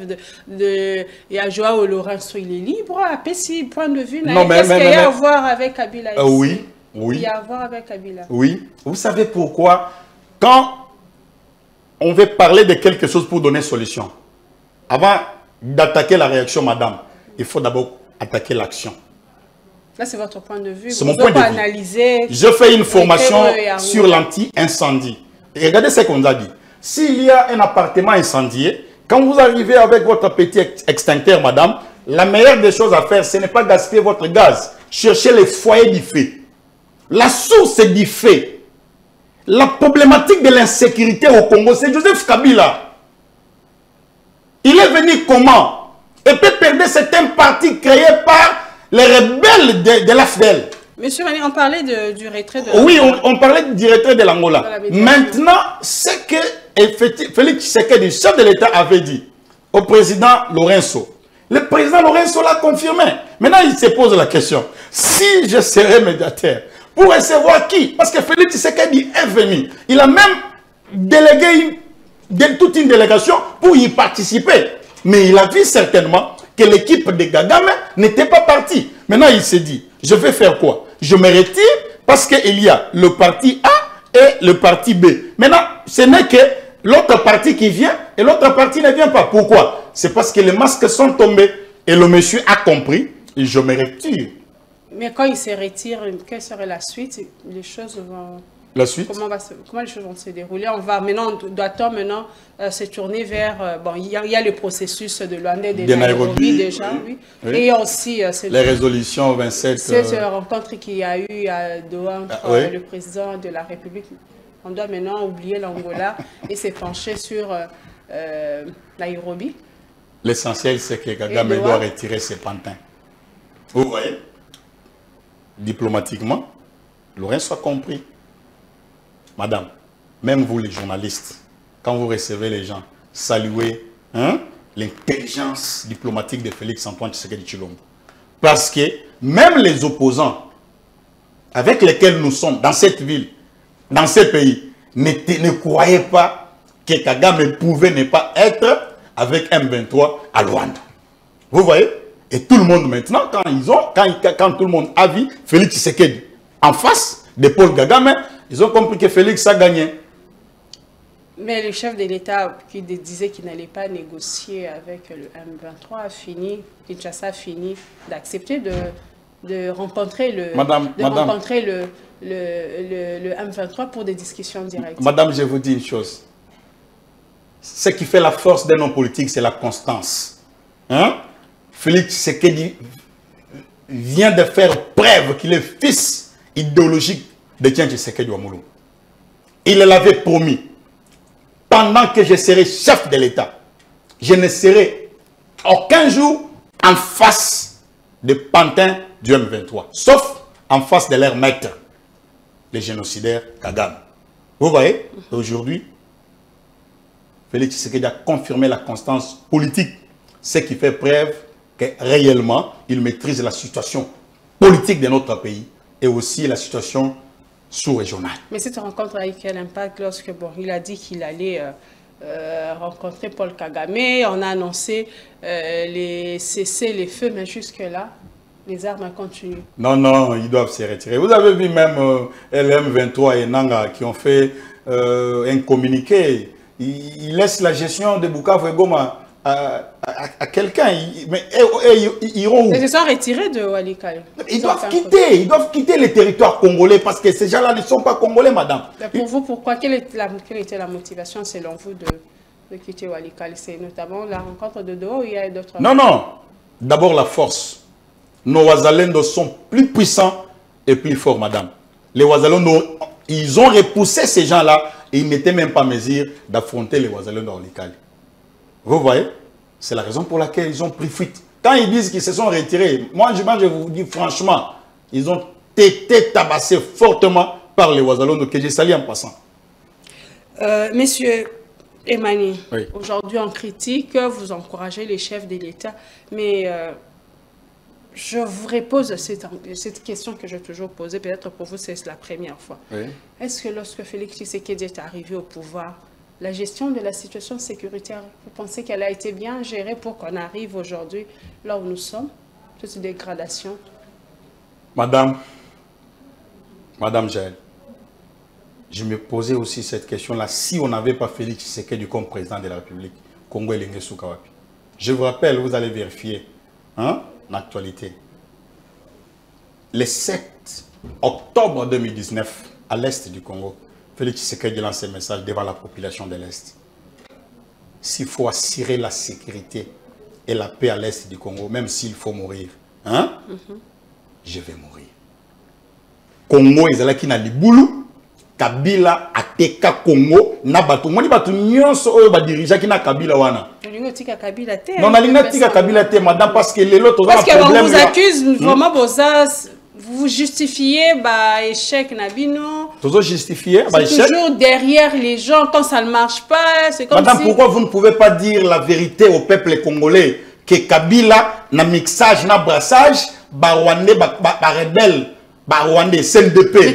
F: de João Lourenço, il est libre, à petit point de vue. Qu'est-ce qu'il y a à voir avec Kabila ici?
G: Oui.
F: Il y a à voir avec Kabila.
G: Oui. Vous savez pourquoi? Quand on veut parler de quelque chose pour donner solution, avant d'attaquer la réaction, madame, il faut d'abord attaquer l'action.
F: Là, c'est votre point de vue.
G: C'est mon point de vue. Je fais une formation sur l'anti-incendie. Et regardez ce qu'on a dit. S'il y a un appartement incendié, quand vous arrivez avec votre petit extincteur, madame, la meilleure des choses à faire, ce n'est pas gaspiller votre gaz. Cherchez les foyers du feu. La source du feu. La problématique de l'insécurité au Congo, c'est Joseph Kabila. Il est venu comment? Et peut perdre certains partis créés par les rebelles de l'AFDEL.
F: Monsieur Mani, on parlait du retrait de
G: l'Angola. Oui, on parlait du retrait de l'Angola. Maintenant, c'est que Félix Tshisekedi, chef de l'État, avait dit au président Lourenço. Le président Lourenço l'a confirmé. Maintenant, il se pose la question. Si je serais médiateur, pour recevoir qui? Parce que Félix Tshisekedi est venu. Il a même délégué toute une délégation pour y participer. Mais il a vu certainement que l'équipe de Kagame n'était pas partie. Maintenant, il s'est dit, je vais faire quoi? Je me retire parce qu'il y a le parti A et le parti B. Maintenant, ce n'est que l'autre parti qui vient et l'autre parti ne vient pas. Pourquoi? C'est parce que les masques sont tombés. Et le monsieur a compris et je me retire.
F: Mais quand il se retire, quelle serait la suite? Les choses vont...
G: La suite?
F: Comment les choses vont se dérouler? Doit-on maintenant se tourner vers... bon, il y a le processus de Luanda de Nairobi déjà, oui. Oui. Et aussi...
G: les résolutions 27...
F: Cette rencontre qu'il y a eu à Doha entre le président de la République. On doit maintenant oublier l'Angola et se pencher sur Nairobi.
G: L'essentiel, c'est que Kagame doit retirer ses pantins. Vous voyez? Diplomatiquement, Lourenço a compris. Madame, même vous les journalistes, quand vous recevez les gens, saluez l'intelligence diplomatique de Félix-Antoine Tshisekedi Tshilombo. Parce que même les opposants avec lesquels nous sommes dans cette ville, dans ce pays, ne croyez pas que Kagame pouvait ne pas être avec M23 à Luanda. Vous voyez? Et tout le monde maintenant, quand tout le monde a vu Félix Tshisekedi en face de Paul Kagame, ils ont compris que Félix a gagné.
F: Mais le chef de l'État qui disait qu'il n'allait pas négocier avec le M23 a fini, Kinshasa a fini d'accepter de rencontrer le M23 pour des discussions directes.
G: Madame, je vous dis une chose. Ce qui fait la force d'un homme politique, c'est la constance. Hein? Félix Tshisekedi vient de faire preuve qu'il est fils idéologique de Tiens Tshisekedi Ouamoulo. Il l'avait promis. Pendant que je serai chef de l'État, je ne serai aucun jour en face des pantins du M23, sauf en face de leur maître, les génocidaires Kagame. Vous voyez, aujourd'hui, Félix Tshisekedi a confirmé la constance politique, ce qui fait preuve que réellement, il maîtrise la situation politique de notre pays et aussi la situation sous-régionale. Mais
F: cette rencontre a eu quel impact lorsque il a dit qu'il allait rencontrer Paul Kagame? On a annoncé cesser les feux, mais jusque-là, les armes continuent. Non, non, ils doivent se retirer. Vous avez vu même LM23 et Nanga qui ont fait un communiqué. Ils laissent la gestion de Bukavu et Goma à quelqu'un. Mais ils iront où? Ils se sont retirés de Walikale. Ils doivent quitter les territoires congolais parce que ces gens-là ne sont pas congolais, madame. Mais pour vous, pourquoi? Quelle était la motivation selon vous de quitter Walikale? C'est notamment la rencontre de Doha ou il y a d'autres... Non, non. D'abord la force. Nos Wazalendo sont plus puissants et plus forts, madame. Les Wazalendo, ils ont repoussé ces gens-là et ils n'étaient même pas en mesure d'affronter les Wazalendo à Walikale. Vous voyez? C'est la raison pour laquelle ils ont pris fuite. Quand ils disent qu'ils se sont retirés, moi je vous dis franchement, ils ont été tabassés fortement par les Wazalendo que j'ai salué en passant. Monsieur Emmanuel, oui. Aujourd'hui on critique, vous encouragez les chefs de l'État, mais je vous repose cette question que j'ai toujours posée, peut-être pour vous c'est la première fois. Oui. Est-ce que lorsque Félix Tshisekedi est arrivé au pouvoir, la gestion de la situation sécuritaire, vous pensez qu'elle a été bien gérée pour qu'on arrive aujourd'hui là où nous sommes, cette dégradation? Madame Jaël, je me posais aussi cette question-là. Si on n'avait pas Félix Tshisekedi comme président de la République, Congo et Soukawapi. Je vous rappelle, vous allez vérifier, hein, l'actualité. Le 7 octobre 2019, à l'est du Congo, Félix Tshisekedi lance un message devant la population de l'Est. S'il faut assurer la sécurité et la paix à l'Est du Congo, même s'il faut mourir, hein, je vais mourir. Congo, ils allaient qui na libulu, Kabila, Ateka, Congo, Nabatu. Moi, batu nyonso oyo ba dirigeant qui na Kabila wana. Non, na linga tika Kabila te, madame, parce que les autres. Parce qu'on vous accuse vraiment vous justifiez l'échec Nabino. Toujours justifier l'échec. Toujours derrière les gens quand ça ne marche pas. C'est comme madame, si... pourquoi vous ne pouvez pas dire la vérité au peuple congolais que Kabila na mixage na brassage Rwandais rebelle Rwandais CNDP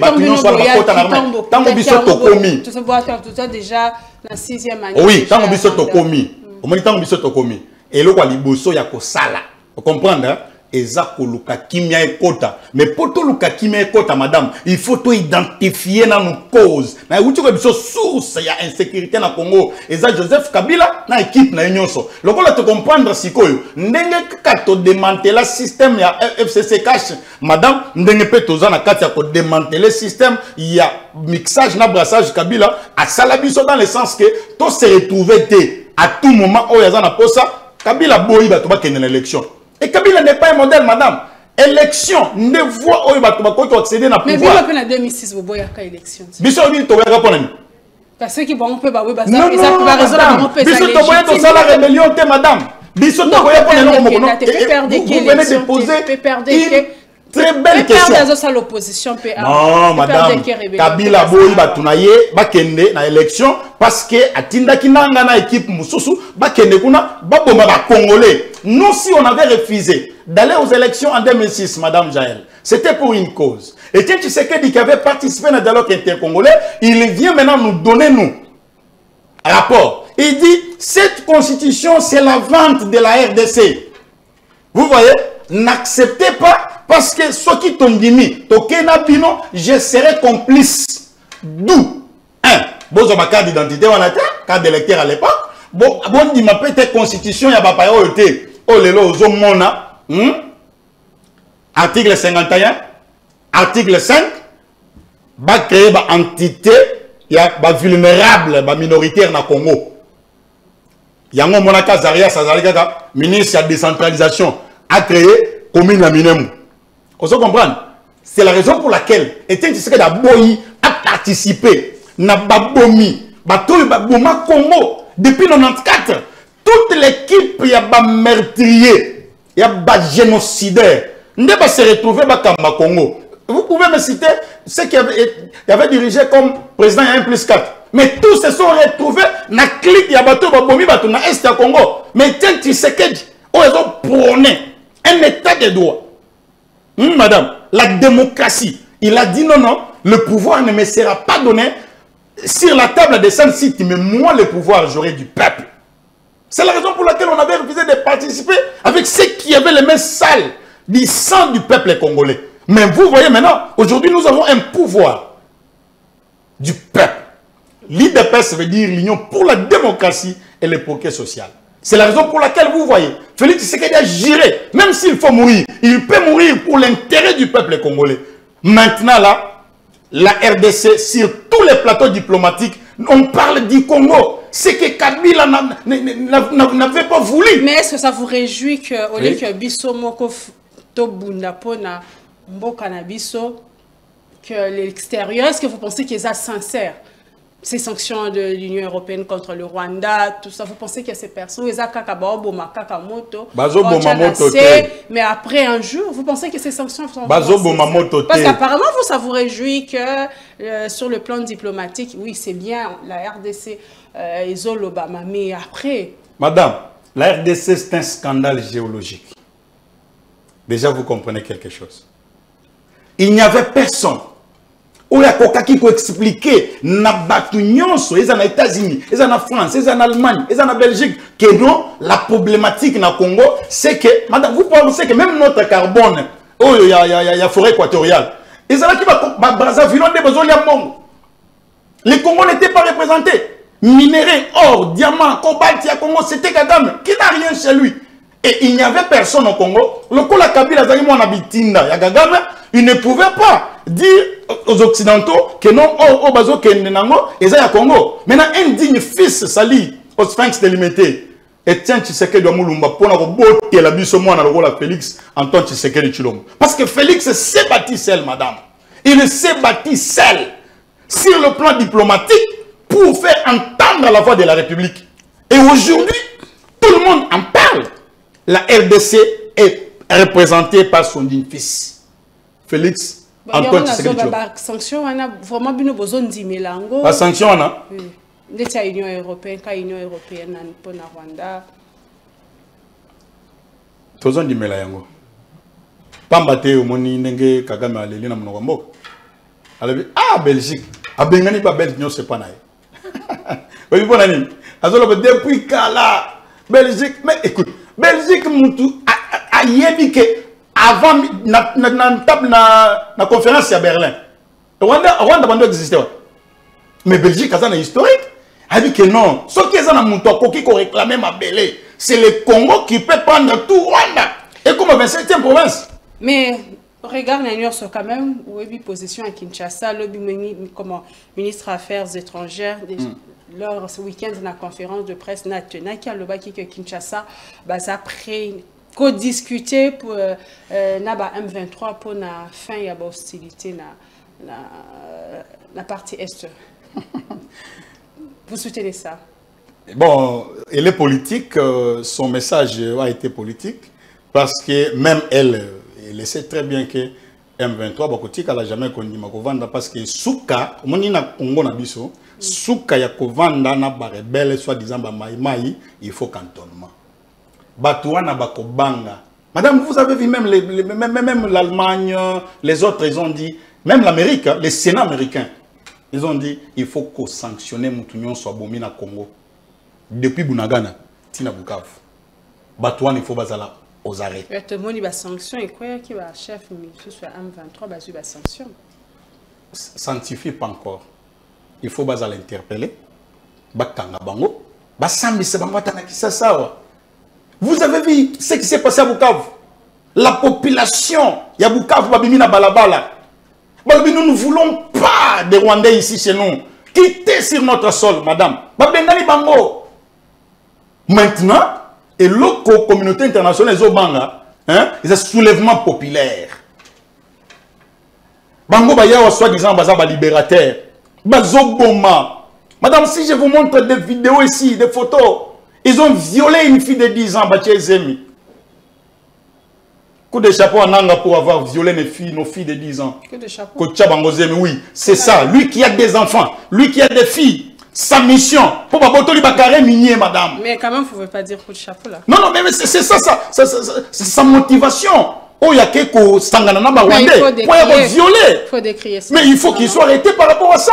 F: tango biso tokomi. Tu sais voir tout déjà la 6e année. Oui, tango biso tokomi. Au moins tango biso tokomi. Et le quoi liboso ya ko sala. Vous comprenez? Ezako luka kimia ekota. Mais pour tout luka kimia ekota, madame, il faut tout identifier dans nos causes. Na uti ko biso source ya insécurité na Congo. Eza Joseph Kabila na équipe na nyonso. Lokola te comprendre sikoyo, ndenge ka to démanteler système ya FCC cash, madame, ndenge pe toza na kati ya ko démanteler système ya mixage na brassage Kabila a sala biso dans le sens que to se retrouver à tout moment o yaza na posa Kabila boyi ba to ba kene l'élection. Et Kabila n'est pas un modèle, madame. Élection, ne voit où il va accéder à pouvoir. Mais vous avez en 2006, vous voyez quelle élection. Biso dit tu vas répondre. Parce que bon peut oui parce que ça peut raison on peut ça. Biso tu voyez tout ça la rébellion madame. Biso tu voyez pour non vous venez de poser très belle question. Non, madame. Kabila boyi batunaye bakende na élection parce que atinda kinanga na équipe mususu bakende kuna baboma ba congolais. Nous si on avait refusé d'aller aux élections en 2006, madame Jaël, c'était pour une cause.
G: Etienne Tshisekedi qui avait participé dans le dialogue intercongolais, il vient maintenant nous donner un rapport. Il dit, cette constitution, c'est la vente de la RDC. Vous voyez, n'acceptez pas, parce que ce qui t'ont dit, je serai complice. D'où, bon, ma carte d'identité, carte d'électeur à l'époque, bon, il m'a peut-être constitution, il y a pas oh, lelo, mona, article 51, article 5, va créer une entité, il y a vulnérable, minoritaire dans le Congo. Il y a un monaka Zaria Sazalika, ministre de la décentralisation, a créé commune à Minemu. Vous comprenez? C'est la raison pour laquelle Etienne Tshisekedi a participé na babomi, baboma Congo depuis 1994. Toute l'équipe y a ba meurtrier, y a ba génocidaire. Ne pas se retrouver ba Kamba Congo. Vous pouvez me citer ceux qui avaient dirigé comme président il y a 1+4. Mais tous se sont retrouvés dans la clique, il y a bateau, babomi, bateau, dans l'Est du Congo. Mais Etienne Tshisekedi, ils ont prôné un état de droit. Madame, la démocratie. Il a dit non, non, le pouvoir ne me sera pas donné sur la table des 5 sites, mais moi, le pouvoir, j'aurai du peuple. C'est la raison pour laquelle on avait refusé de participer avec ceux qui avaient les mains sales du sang du peuple congolais. Mais vous voyez maintenant, aujourd'hui, nous avons un pouvoir du peuple. L'IDPS veut dire l'Union pour la démocratie et le progrès social. C'est la raison pour laquelle vous voyez, Félix Tshisekedi a géré, même s'il faut mourir, il peut mourir pour l'intérêt du peuple congolais. Maintenant là, la RDC, sur tous les plateaux diplomatiques, on parle du Congo. C'est que Kabila n'avait pas voulu.
F: Mais est-ce que ça vous réjouit qu'au lieu que Bisso Moko Tobunda Pona Mboka na Bisso, que l'extérieur, est-ce que vous pensez qu'ils sont sincères? Ces sanctions de l'Union européenne contre le Rwanda, tout ça, vous pensez que ces personnes, mais après un jour, vous pensez que ces sanctions sont... Parce qu'apparemment, ça vous réjouit que sur le plan diplomatique, oui, c'est bien, la RDC, Obama, mais après...
G: Madame, la RDC, c'est un scandale géologique. Déjà, vous comprenez quelque chose. Il n'y avait personne. Ou ya koka qui peut expliquer na batunions, ils en États-Unis, ils en France, ils en Allemagne, ils en Belgique que non la problématique na Congo c'est que madame vous pensez que même notre carbone oh il y a forêt équatoriale. Ils en qui va Brazzaville on a besoin de Mongo. Le Congo n'était pas représenté. Minerais, or, diamant, cobalt, il y a Congo, c'était Kagame qui n'a rien chez lui. Et il n'y avait personne au Congo. Le Kola Kabila Zagimo en habitinda, ya Kagame, il ne pouvait pas dire aux Occidentaux que non, oh, bazo, que nenango, et ça y a Congo. Maintenant, un digne fils sali au Sphinx délimité. Et tiens, tu sais que doit moulumba pour la botte la biso moi dans le Félix Antoine Tshisekedi Tshilombo. Parce que Félix s'est bâti seul, madame. Il s'est bâti seul sur le plan diplomatique pour faire entendre la voix de la République. Et aujourd'hui, tout le monde en parle. La RDC est représentée par son digne fils, Félix Antoine Tshisekedi Tshilombo.
F: Sanction, on a vraiment besoin de 10 000 ans.
G: La sanction, on a.
F: Oui. L'Union européenne, quand l'Union européenne pour le Rwanda.
G: Tous les 10 000 ans. Pambate omoni ndenge Kagame aleli na monoko mboka. Alabi ah Belgique. Abengani pas Belgique non c'est pas naï. Oui bon nani. Azolo depuis kala Belgique mais écoute Belgique mutu a yebi que avant na conférence à Berlin. Rwanda bando existait. Mais Belgique a un historique. A dit que non, ce qui est un mouton qui réclame ma belé, c'est le Congo qui peut prendre tout Rwanda. Et comme 27e province.
F: Mais regarde l'Union quand même, où est position à Kinshasa, le ministre des Affaires étrangères, lors ce week-end dans la conférence de presse nationale qui a le baki que Kinshasa, après co-discuter pour Naba M23 pour la fin de l'hostilité dans la partie est. Vous soutenez ça?
G: Bon, elle est politique, son message a été politique, parce que même elle sait très bien que M23, elle n'a jamais connu Makovanda, parce que Souka, on a Congo na biso, Souka ya Kovanda na ba rebelle, soi-disant ba maïmaï, il faut cantonnement. Batouana bakobanga. Madame, vous avez vu même l'Allemagne, les autres, ils ont dit, même l'Amérique, le Sénat américain, ils ont dit il faut qu'on sanctionne Moutounion soit bomi na Congo. Depuis Bunagana, Tina Bukavu. Batouane, il faut bazala aux arrêts.
F: Tout le monde va sanction et quoi qu'il va chef soit M23 basu va sanction.
G: Ça ne suffit pas encore. Il faut bazala interpeller. Bakanga bango. Basambi se bango tanakisa sawa. Vous avez vu ce qui s'est passé à Bukavu? La population, il y a Bukavu, Babimina Balabala. Nous ne voulons pas des Rwandais ici chez nous. Quittez sur notre sol, madame. Babengani Bango. Maintenant, et l'autre communauté internationale, ils ont un soulèvement populaire. Bango Baya, soi-disant, Baza libérateur. Bazoboma. Madame, si je vous montre des vidéos ici, des photos, ils ont violé une fille de 10 ans, Batia Zemi. Coup de chapeau à Nanga pour avoir violé nos filles de 10 ans.
F: Coup de chapeau.
G: Oui, c'est ça. Lui qui a des enfants, lui qui a des filles, sa mission, pour pas botter les minier, madame.
F: Mais quand même, vous ne pouvez pas dire coup de chapeau là.
G: Non, mais c'est ça, c'est sa motivation. Oh, il y a quelque Sanganana Rwandais.
F: Il faut décrier ça.
G: Mais il faut qu'il soit arrêté par rapport à ça.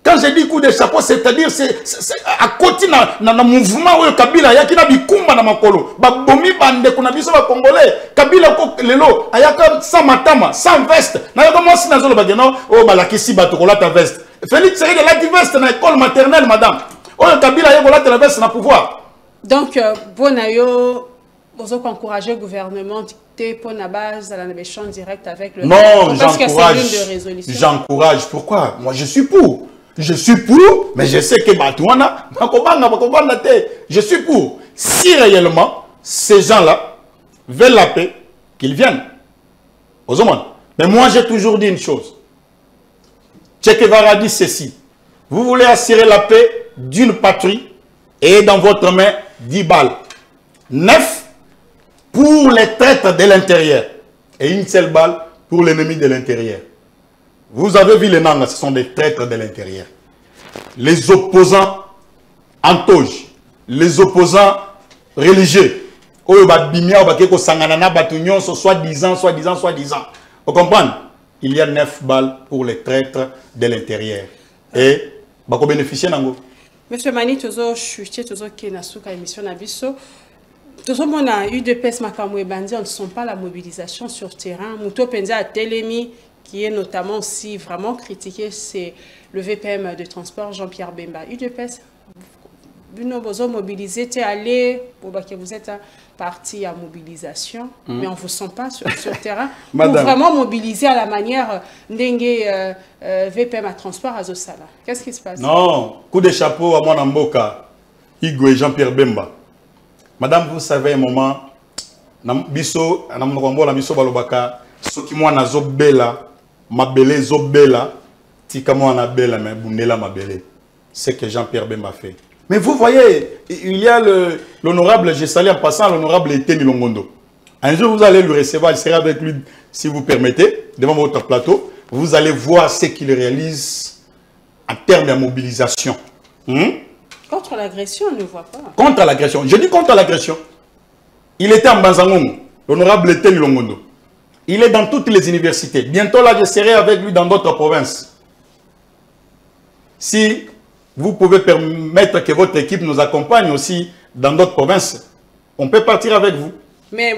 G: Quand je dis coup de chapeau, c'est-à-dire c'est à côté dans le mouvement où Kabila y a qui n'a bikumba na makolo. Ba bomi bande kuna biso ba congolais. Kabila ko lelo ayaka sans matama, sans veste. Na yo comment si nazolo bageno oh balakisi batokola ta veste. Félix Tshisekedi la veste na école maternelle madame. Oh Kabila yo la veste na pouvoir.
F: Donc bonayo vous encourager le gouvernement pour la base à la négociation directe avec le.
G: Non, j'encourage. Pourquoi? Moi je suis pour. Je suis pour, mais je sais que Batouana, je suis pour. Si réellement, ces gens-là veulent la paix, qu'ils viennent. Aux hommes. Mais moi, j'ai toujours dit une chose. Che Guevara dit ceci. Vous voulez assurer la paix d'une patrie et dans votre main 10 balles. 9 pour les traîtres de l'intérieur et une seule balle pour l'ennemi de l'intérieur. Vous avez vu les Nanga, ce sont des traîtres de l'intérieur. Les opposants en toge, les opposants religieux, soi-disant. Vous comprenez? Il y a 9 balles pour les traîtres de l'intérieur. Et, vous bénéficiez d'ango.
F: Monsieur Mani, toujours chuté, toujours qui n'a pas émission d'Abisso. Toujours on a eu de pèse Makamou et Bandi, on ne sont pas la mobilisation sur terrain. Mouto Penza à Télémi, qui est notamment aussi vraiment critiqué, c'est le VPM de transport Jean-Pierre Bemba. UDPS, vous avez mobilisé, tu es allé, que vous êtes parti à mobilisation, mais on ne vous sent pas sur le terrain. Vous vraiment mobiliser à la manière d'Engue VPM à transport à Zosala. Qu'est-ce qui se passe?
G: Non, coup de chapeau à mon amboka, Hugo et Jean-Pierre Bemba. Madame, vous savez un moment, biso, la biso balobaka, ce qui moi nazo bela, ma belé zo bela, tika moi na bela mais bundela ma belé. C'est que Jean-Pierre Bemba fait. Mais vous voyez, il y a l'honorable, j'ai salué en passant l'honorable Etienne Longondo. Un jour vous allez le recevoir, il sera avec lui, si vous permettez, devant votre plateau. Vous allez voir ce qu'il réalise en termes de mobilisation.
F: Contre l'agression, on ne voit pas.
G: Contre l'agression. Je dis contre l'agression. Il était en Banzangoum, l'honorable Etienne Longondo. Il est dans toutes les universités. Bientôt là, je serai avec lui dans d'autres provinces. Si vous pouvez permettre que votre équipe nous accompagne aussi dans d'autres provinces, on peut partir avec vous.
F: Mais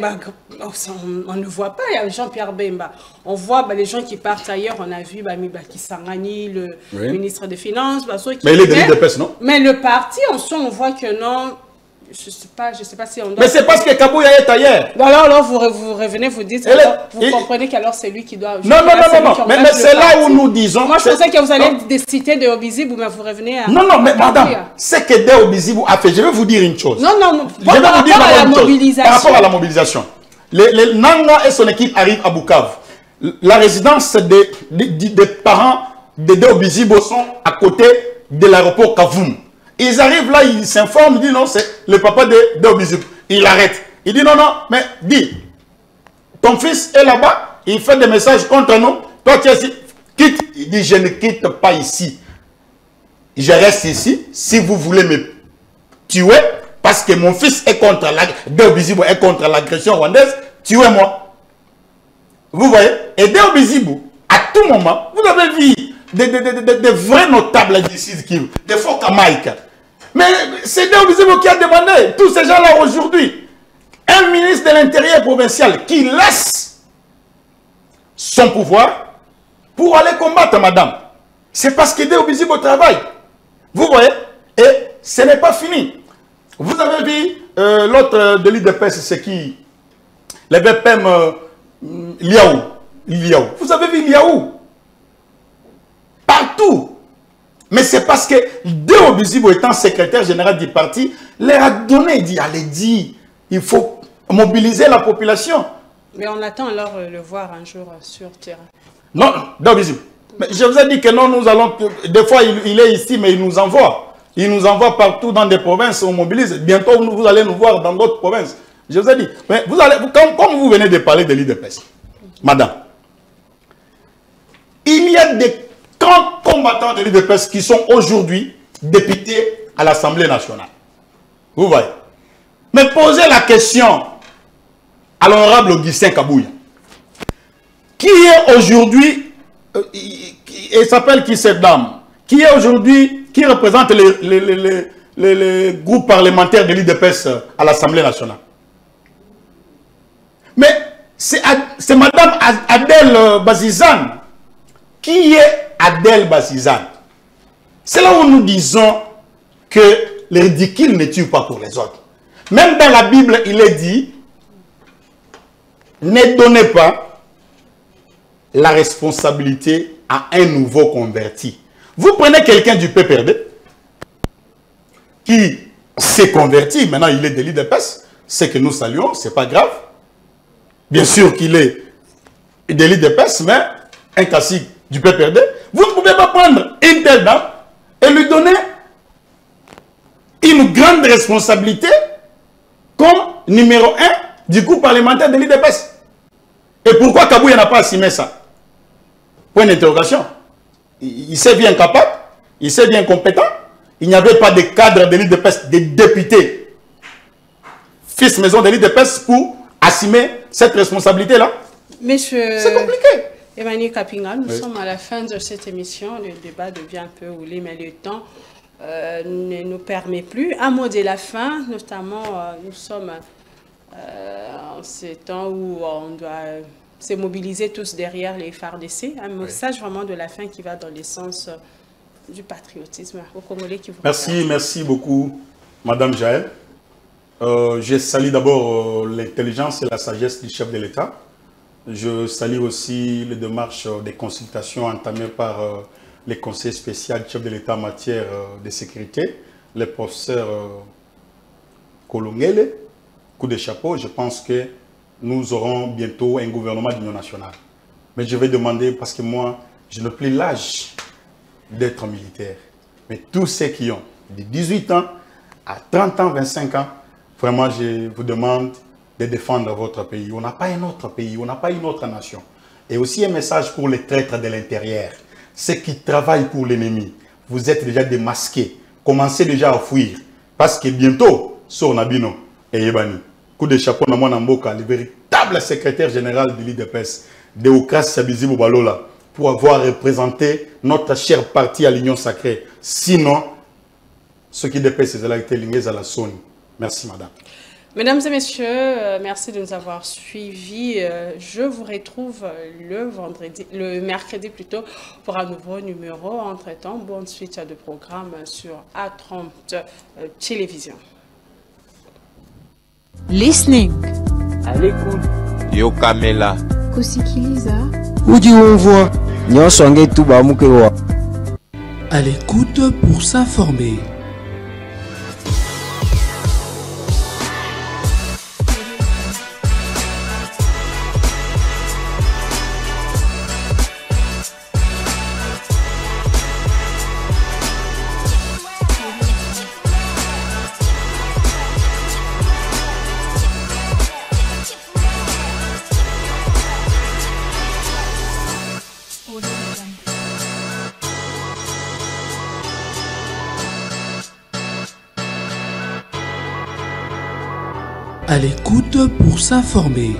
F: on ne voit pas, il y a Jean-Pierre Bemba. On voit les gens qui partent ailleurs. On a vu Kisangani, le ministre des Finances.
G: Mais il est de l'UDPS, non?
F: Mais le parti, on voit que non. Je sais pas si on doit...
G: Mais c'est parce que Kabouya est ailleurs.
F: Alors vous revenez, vous dites, vous comprenez qu'alors c'est lui qui doit...
G: Non. Mais c'est là où nous disons...
F: Moi, je pensais que vous allez citer de Obizibou, mais vous revenez à...
G: Non, mais madame, c'est que de Obizibou a fait. Je vais vous dire une chose.
F: Non,
G: par rapport à la mobilisation. Par rapport à la mobilisation. Le Nanga et son équipe arrivent à Bukavu. La résidence des parents de Obizibou sont à côté de l'aéroport Kavoum. Ils arrivent là, ils s'informent, ils disent non, c'est le papa de Obizibou. Il arrête. Il dit non, mais dis, ton fils est là-bas, il fait des messages contre nous. Toi, tu es ici, quitte. Il dit je ne quitte pas ici. Je reste ici. Si vous voulez me tuer, parce que mon fils est contre Obizibou est contre l'agression rwandaise, tuez-moi. Vous voyez? Et Obizibou À tout moment, vous avez vu des vrais notables d'ici, des faux Kamaïka. Mais c'est Deo Bizibu qui a demandé, tous ces gens-là aujourd'hui, un ministre de l'Intérieur provincial qui laisse son pouvoir pour aller combattre madame. C'est parce que Deo Bizibu travaille. Vous voyez? Et ce n'est pas fini. Vous avez vu l'autre délit de peste, c'est qui? Les BPM Liaou. Vous avez vu Liaou? Partout. Mais c'est parce que Deo Bizibu, étant secrétaire général du parti, leur a donné, il dit, allez, dit, il faut mobiliser la population.
F: Mais on attend alors le voir un jour sur terrain.
G: Non, Deo Bizibu. Mais je vous ai dit que non, nous allons... Des fois, il est ici, mais il nous envoie. Il nous envoie partout dans des provinces, on mobilise. Bientôt, vous allez nous voir dans d'autres provinces. Je vous ai dit. Mais vous allez, comme vous venez de parler de l'IDPS, madame, il y a des 30 combattants de l'IDPS qui sont aujourd'hui députés à l'Assemblée nationale. Vous voyez. Mais posez la question à l'honorable Augustin Kabouya, qui est aujourd'hui... il s'appelle qui cette dame? Qui est aujourd'hui, qui représente les groupes parlementaires de l'IDPS à l'Assemblée nationale? Mais c'est madame Adèle Bazizane. Qui est Adèle Bazizane? C'est là où nous disons que le ridicule ne tue pas pour les autres. Même dans la Bible, il est dit, ne donnez pas la responsabilité à un nouveau converti. Vous prenez quelqu'un du PPRD qui s'est converti, maintenant il est de l'IDPS, c'est que nous saluons, c'est pas grave. Bien sûr qu'il est de l'IDPS, mais un classique du PPRD. Vous ne pouvez pas prendre une telle dame et lui donner une grande responsabilité comme numéro 1 du groupe parlementaire de l'IDPS. Et pourquoi Kabouya n'a pas assumé ça? Point d'interrogation. Il s'est bien capable, il s'est bien compétent. Il n'y avait pas de cadre de l'IDPS, des députés, fils maison de l'IDPS pour assumer cette responsabilité-là.
F: Monsieur...
G: C'est compliqué.
F: Emmanuel Kapinga, nous sommes à la fin de cette émission. Le débat devient un peu roulé, mais le temps ne nous permet plus. Un mot de la fin, notamment, nous sommes en ces temps où on doit se mobiliser tous derrière les FARDC. Un message vraiment de la fin qui va dans le sens du patriotisme aux Congolais qui vous
G: regardent. Merci beaucoup, Madame Jaël. Je salue d'abord l'intelligence et la sagesse du chef de l'État. Je salue aussi les démarches des consultations entamées par les conseils spéciaux du chef de l'État en matière de sécurité, le professeur Kolongele. Coup de chapeau, je pense que nous aurons bientôt un gouvernement d'union nationale. Mais je vais demander, parce que moi, je n'ai plus l'âge d'être militaire. Mais tous ceux qui ont de 18 ans à 30 ans, 25 ans, vraiment, je vous demande de défendre votre pays. On n'a pas un autre pays, on n'a pas une autre nation. Et aussi un message pour les traîtres de l'intérieur. Ceux qui travaillent pour l'ennemi, vous êtes déjà démasqués. Commencez déjà à fuir. Parce que bientôt, sur Nabino et Yebani, coup de chapeau na mwana mboka, le véritable secrétaire général de l'IDPS, Deocras Sabizibu Balola, pour avoir représenté notre cher parti à l'Union sacrée. Sinon, ce qui dépasse, c'est la été à la Sony. Merci, madame.
F: Mesdames et messieurs, merci de nous avoir suivis. Je vous retrouve le mercredi plutôt, pour un nouveau numéro. Entre-temps, bonne suite de programme sur A30 Télévision.
A: Listening.
B: À l'écoute. Yo Kamela.
A: Kusikiliza.
D: Udi onvoa. Nyosonge tuba mukewa.
E: À l'écoute pour s'informer. À l'écoute pour s'informer.